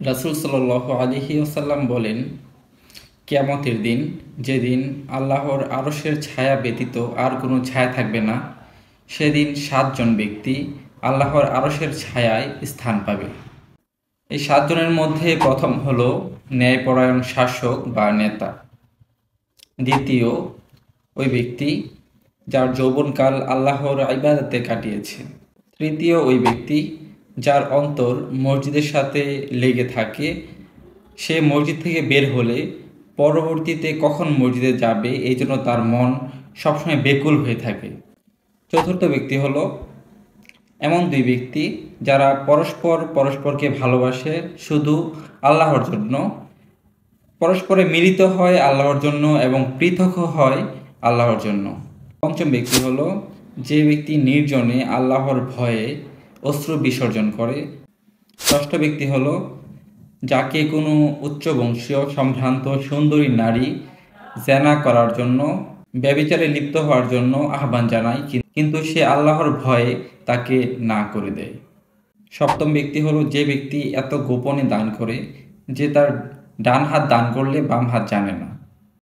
রাসূল সাল্লাল্লাহু আলাইহি ওয়াসাল্লাম বলেন, কিয়ামতের দিন, যেদিন আল্লাহর আরশের ছায়া ব্যতীত আর কোনো ছায়া থাকবে না, সেদিন ৭ জন ব্যক্তি আল্লাহর আরশের ছায়ায় স্থান পাবে। এই ৭ জনের মধ্যে প্রথম হলো ন্যায়পরায়ণ শাসক বা নেতা। দ্বিতীয়, ওই ব্যক্তি যার যৌবনকাল আল্লাহর ইবাদতে কাটিয়েছে। তৃতীয়, ওই ব্যক্তি যার অন্তর মসজিদের সাথে লেগে থাকে, সে মসজিদ থেকে বের হলে পরবর্তীতে কখন মসজিদে যাবে এই জন্য তার মন সবসময় বেকুল হয়ে থাকে। চতুর্থ ব্যক্তি হলো এমন দুই ব্যক্তি যারা পরস্পরকে ভালোবাসে শুধু আল্লাহর জন্য, পরস্পরে মিলিত হয় আল্লাহর জন্য এবং পৃথকও হয় আল্লাহর জন্য। পঞ্চম ব্যক্তি হলো যে ব্যক্তি নির্জনে আল্লাহর ভয়ে অশ্রু বিসর্জন করে। ষষ্ঠ ব্যক্তি হলো যাকে কোনো উচ্চবংশীয় সম্ভ্রান্ত সুন্দরী নারী জেনা করার জন্য, ব্যভিচারে লিপ্ত হওয়ার জন্য আহ্বান জানায়, কিন্তু সে আল্লাহর ভয়ে তাকে না করে দেয়। সপ্তম ব্যক্তি হলো যে ব্যক্তি এত গোপনে দান করে যে তার ডান হাত দান করলে বাম হাত জানে না।